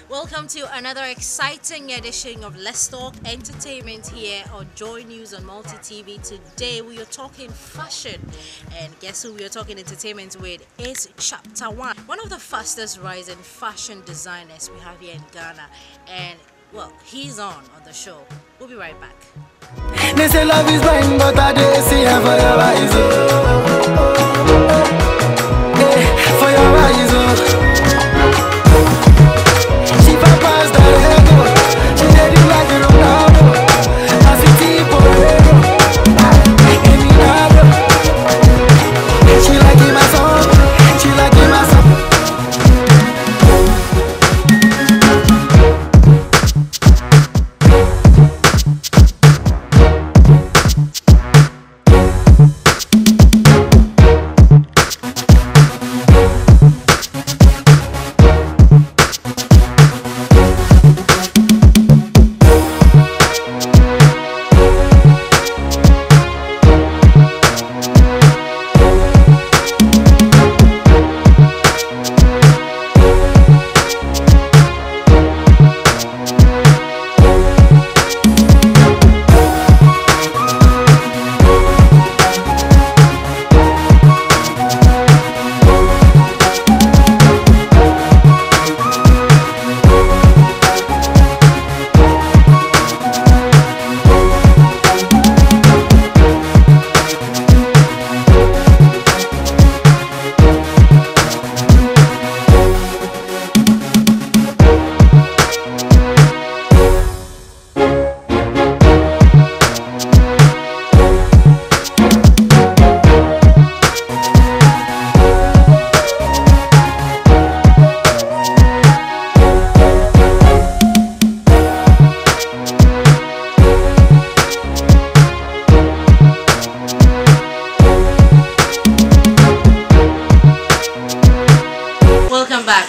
Welcome to another exciting edition of Let's Talk Entertainment here on Joy News on Multi TV. Today we are talking fashion, and guess who we are talking entertainment with? It's Chapter 1, one of the fastest rising fashion designers we have here in Ghana, and well, he's on the show. We'll be right back. They say love is blind, but I did see her for your eyes, for your eyes, She papas the ego, she did you like it on now. I see tipo ego, she like it my song, she like it my song.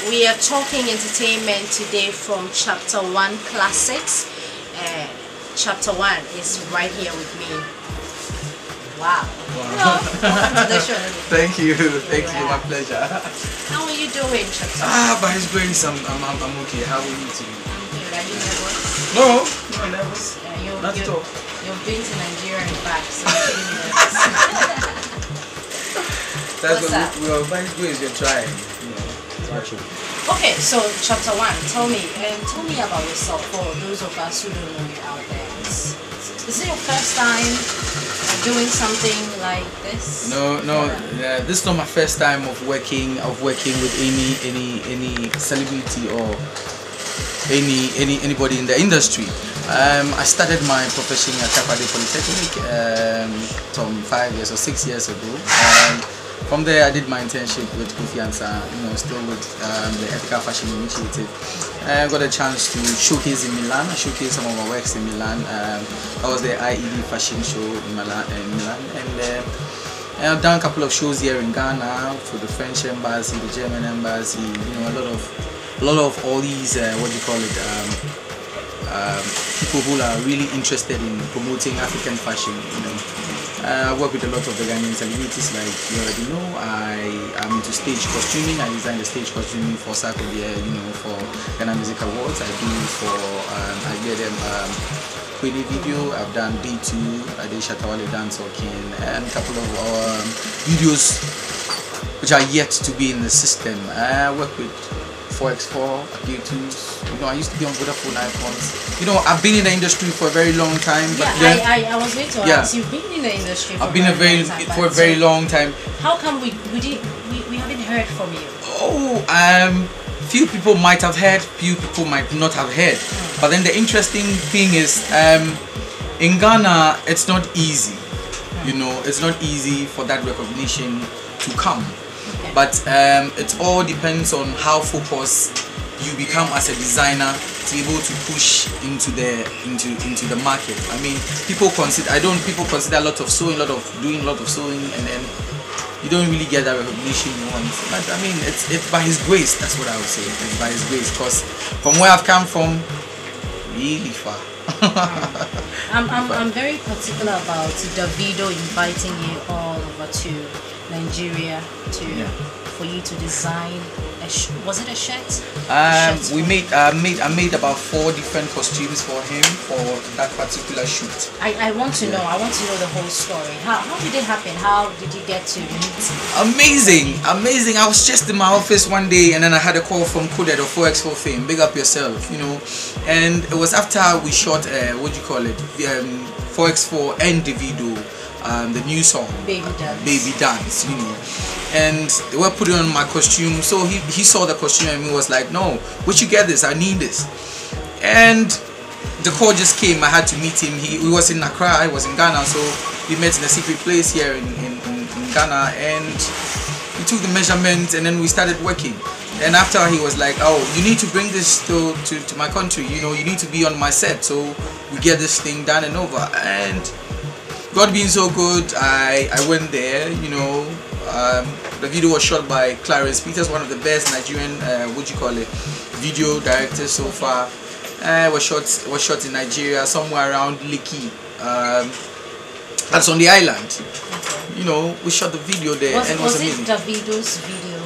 We are talking entertainment today from Chapter 1 Classics. Chapter 1 is right here with me. Wow. Hello. Welcome to the show. Thank you, my pleasure. How are you doing, Chapter 1? By His grace, I'm okay. How are you too? I'm good. Are you nervous? No, not nervous. Not at all. You've been to Nigeria and back, so you're feeling nervous. That's what we are. By His grace, we're trying. Okay, so Chapter 1, tell me about yourself for those of us who don't know you out there. Is it your first time doing something like this? No, this is not my first time of working with any celebrity or anybody in the industry. I started my profession at Kapade Polytechnic some 5 years or 6 years ago. From there, I did my internship with Kofi Ansa, still with the Ethical Fashion Initiative. I got a chance to showcase in Milan. I showcased some of my works in Milan. That was the IED fashion show in Milan. And I've done a couple of shows here in Ghana for the French embassy, the German embassy. A lot of all these people who are really interested in promoting African fashion. I work with a lot of the Ghanaian celebrities, like you already know. I am into stage costuming. I designed the stage costuming for Saturday, for Ghana Music Awards. I do for I get them Queenie video. I've done B2. I did Shatawale Dance King, and a couple of videos which are yet to be in the system. I work with 4x4, B2s. I used to be on Vodafone iPhones. I've been in the industry for a very long time. But I was going to ask. You've been in the industry for a very long time. How come we haven't heard from you? few people might have heard, few people might not have heard. But then the interesting thing is, in Ghana, it's not easy. You know, it's not easy for that recognition to come. But it all depends on how focused you become as a designer to be able to push into the market. I mean, people consider a lot of sewing, doing a lot of sewing, and then you don't really get that recognition you want. But I mean, it's by His grace. That's what I would say. It's by His grace. Because from where I've come from, really far. I'm very particular about Davido inviting you all over to Nigeria for you to design. Was it a shirt? I made about 4 different costumes for him for that particular shoot. I want to know. I want to know the whole story. How did it happen? How did you get to meet? Amazing. I was just in my office one day, and then I had a call from Coded of 4x4 fame. Big up yourself, you know. And it was after we shot 4x4 and Davido, the new song Baby Dance, you know. And they were putting on my costume, so he saw the costume and he was like, no, we should get this, I need this. And the call just came. I had to meet him. He was in Accra, I was in Ghana, so we met in a secret place here in Ghana, and we took the measurements and then we started working. And after, he was like, oh, you need to bring this to my country, you know, you need to be on my set, so we get this thing done and over. And God being so good, I went there, you know. The video was shot by Clarence Peters, one of the best Nigerian video directors so far. Was shot in Nigeria, somewhere around Lekki. That's on the island. You know, we shot the video there, and it was amazing. Was it Davido's video?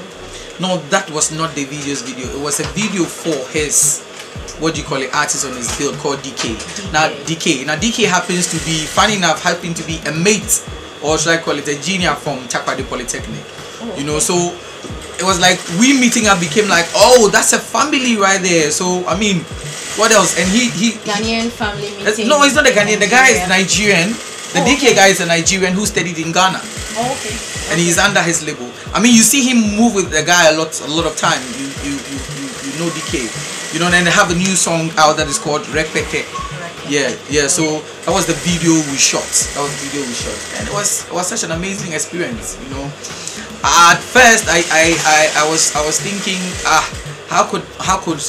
No, that was not Davido's video. It was a video for his artist on his bill called DK. Now DK happens to be, funny enough, happen to be a mate, or should I call it a junior from Takoradi Polytechnic. You know, so it was like we meeting up became like, oh, that's a family right there. So I mean, what else? And he Ghanaian family meeting. No, he's not a Ghanaian. The guy is Nigerian. The DK guy is a Nigerian who studied in Ghana. And he's under his label. I mean, you see him move with the guy a lot of time. You know DK. You know, and they have a new song out that is called Rekpeke. Yeah. So that was the video we shot. And it was such an amazing experience. You know, at first I was thinking, how could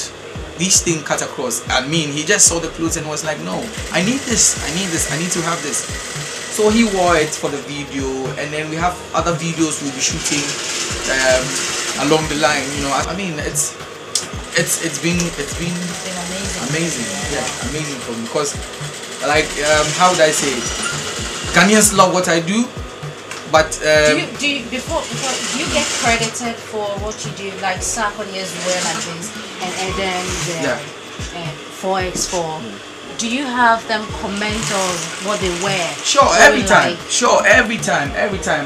this thing cut across? I mean, he just saw the clothes and was like, no, I need this, I need to have this. So he wore it for the video, and then we have other videos we'll be shooting along the line. You know, I mean, it's been amazing. Yeah, amazing for me, because like how would I say it? Ghanaians love what I do, but do you get credited for what you do, like Sarkodie as well, like this, and then the 4x4? Do you have them comment on what they wear? Sure, every time.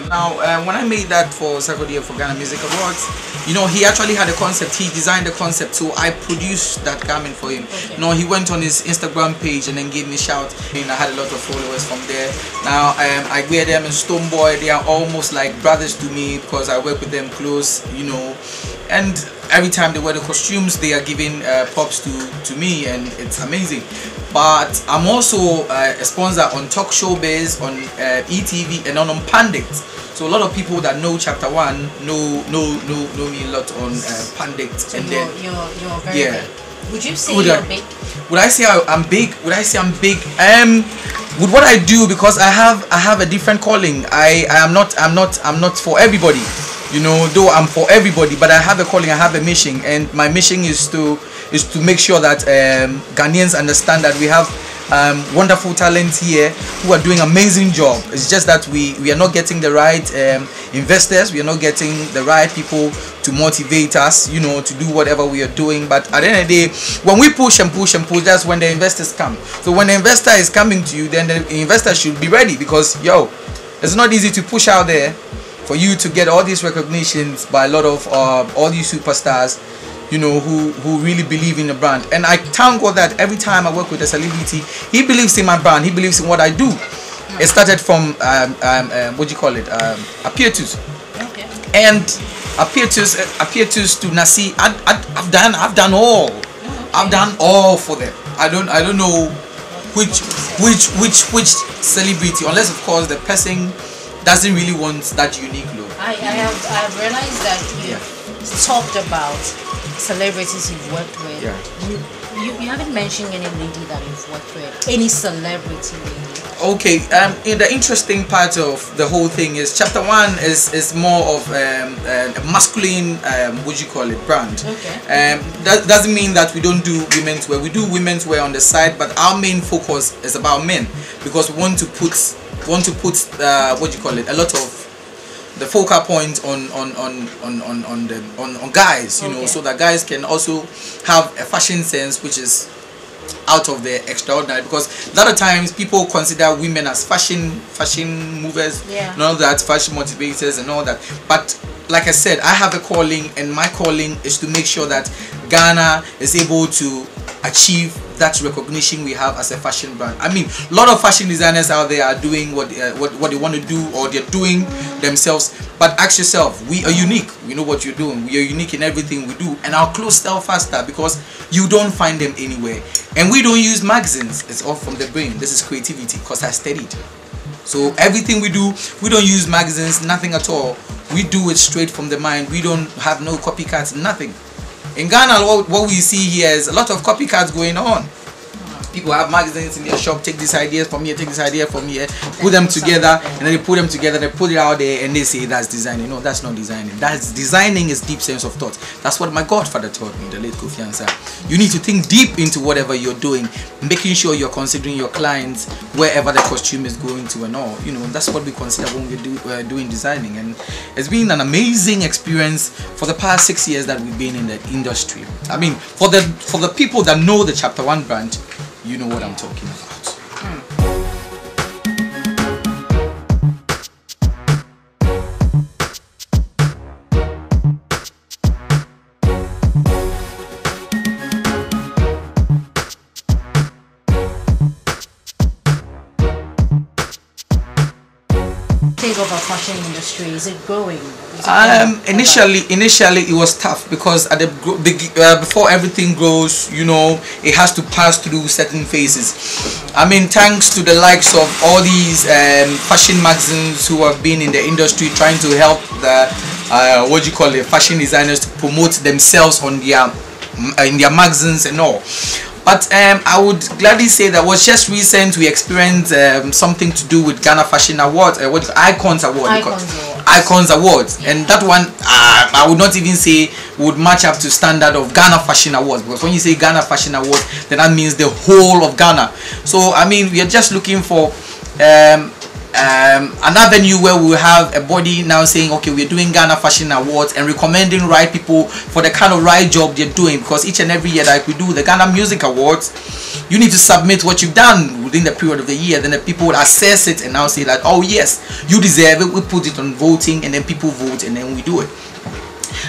Now, when I made that for Sarkodie for Ghana Music Awards, you know, he actually had a concept. He designed the concept, so I produced that garment for him. You know, he went on his Instagram page and then gave me a shout. And I had a lot of followers from there. Now, I wear them in Stoneboy. They are almost like brothers to me because I work with them close, you know. And every time they wear the costumes, they are giving props to me, and it's amazing. But I'm also a sponsor on Talk Show Biz, on ETV, and on Pandit. So a lot of people that know Chapter 1 know me a lot on Pandit. So and you're very big. Would you say you're big? Would I say I'm big? I'm big? With what I do, because I have a different calling. I'm not for everybody. You know, though I'm for everybody, but I have a calling, I have a mission, and my mission is to make sure that Ghanaians understand that we have wonderful talents here who are doing amazing job. It's just that we are not getting the right investors, we are not getting the right people to motivate us, you know, to do whatever we are doing. But at the end of the day, when we push and push, that's when the investors come. So when the investor is coming to you, then the investor should be ready, because it's not easy to push out there for you to get all these recognitions by a lot of all these superstars, you know, who really believe in the brand. And I thank God that every time I work with a celebrity, he believes in my brand, he believes in what I do. It started from appear to, and appear to Nasi. I've done all. I've done all for them. I don't know which celebrity, unless of course the person doesn't really want that unique look. I have realized that you talked about celebrities you've worked with. Yeah. You haven't mentioned any lady that you've worked with. Any celebrity lady. Okay, the interesting part of the whole thing is chapter 1 is more of a masculine, what you call it, brand. Okay. That doesn't mean that we don't do women's wear. We do women's wear on the side, but our main focus is about men, because we want to put what you call it, a lot of the focal point on guys, you know, so that guys can also have a fashion sense which is out of the extraordinary, because a lot of times people consider women as fashion movers, and all that, fashion motivators and all that. But like I said, I have a calling, and my calling is to make sure that Ghana is able to achieve that recognition we have as a fashion brand. I mean, a lot of fashion designers out there are doing what they want to do, or they're doing themselves. But ask yourself, we are unique. We know what you're doing. We are unique in everything we do, and our clothes sell faster because you don't find them anywhere. And we don't use magazines. It's all from the brain. This is creativity, because I studied. So everything we do, we don't use magazines, nothing at all. We do it straight from the mind. We don't have no copycats, nothing. In Ghana, what we see here is a lot of copycats going on. People have magazines in their shop, take this idea from here, take this idea from here, put them together, and then they put them together, they put it out there, and they say that's designing. No, that's not designing. That's designing is deep sense of thought. That's what my godfather taught me, the late Kofi Ansah. You need to think deep into whatever you're doing, making sure you're considering your clients wherever the costume is going to and all. You know, that's what we consider when we're doing designing. And it's been an amazing experience for the past 6 years that we've been in the industry. I mean, for the people that know the Chapter 1 brand, you know what I'm talking about. Take over fashion industry, is it growing? Initially it was tough, because at the before everything grows, you know, it has to pass through certain phases. I mean, thanks to the likes of all these fashion magazines who have been in the industry trying to help the fashion designers to promote themselves on in their magazines and all. But I would gladly say that was just recent we experienced something to do with Ghana Fashion Awards, Icons Awards, and that one I would not even say would match up to standard of Ghana Fashion Awards, because when you say Ghana Fashion Awards, then that means the whole of Ghana. So I mean, we are just looking for an avenue where we will have a body now saying, okay, we're doing Ghana Fashion Awards and recommending right people for the kind of right job they're doing, because each and every year, like we do the Ghana Music Awards, you need to submit what you've done within the period of the year. Then the people will assess it and now say that, oh yes, you deserve it. We put it on voting, and then people vote, and then we do it.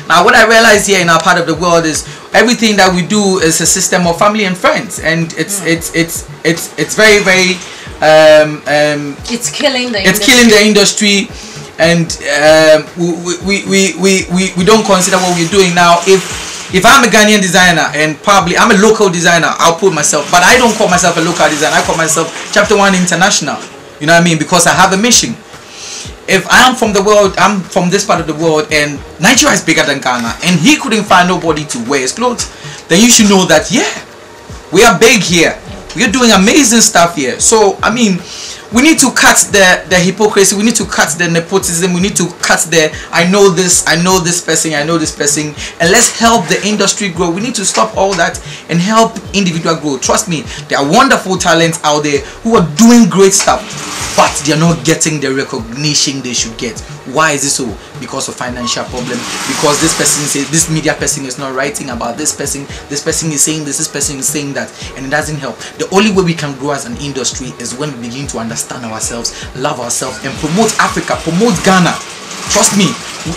Now, what I realize here in our part of the world is everything that we do is a system of family and friends, and it's very, very it's killing the industry, and we don't consider what we're doing now. If I'm a Ghanaian designer, and probably I'm a local designer, I'll put myself, but I don't call myself a local designer. I call myself Chapter 1 International. You know what I mean? Because I have a mission. If I am from the world, I'm from this part of the world, and Nigeria is bigger than Ghana, and he couldn't find nobody to wear his clothes, then you should know that, yeah, we are big here. We are doing amazing stuff here. So I mean, we need to cut the hypocrisy, we need to cut the nepotism, we need to cut the I know this person, and let's help the industry grow. We need to stop all that and help individual grow. Trust me, there are wonderful talents out there who are doing great stuff, but they're not getting the recognition they should get. Why is it so? Because of financial problem, because this person says, this media person is not writing about this person is saying this person is saying that, and it doesn't help. The only way we can grow as an industry is when we begin to understand ourselves, love ourselves, and promote Africa, promote Ghana. Trust me,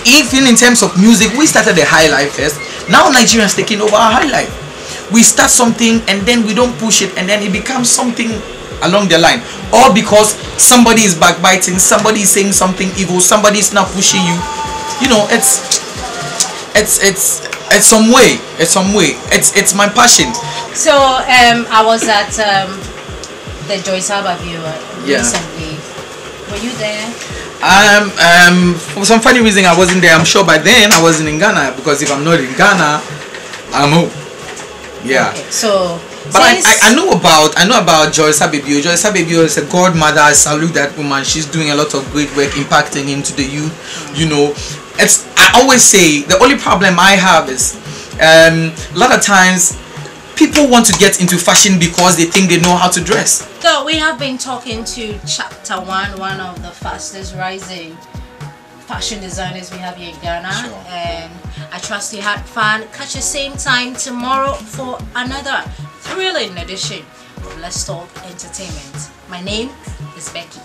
even in terms of music, we started the high life first. Now Nigeria is taking over our high life. We start something and then we don't push it, and then it becomes something along the line, all because somebody is backbiting, somebody is saying something evil, somebody is not pushing you. You know, it's it's some way. It's my passion. So I was at the Joyce Harbour view recently. Were you there? For some funny reason I wasn't there. I'm sure by then I wasn't in Ghana, because if I'm not in Ghana, I'm home. Yeah. Okay, so but I know about Joyce Abibio. Joyce Abibio is a godmother. I salute that woman. She's doing a lot of great work impacting into the youth. You know, I always say the only problem I have is a lot of times people want to get into fashion because they think they know how to dress. So we have been talking to Chapter 1, one of the fastest rising fashion designers we have here in Ghana. Sure. And I trust you had fun. Catch the same time tomorrow for another thrilling edition of Let's Talk Entertainment. My name is Becky.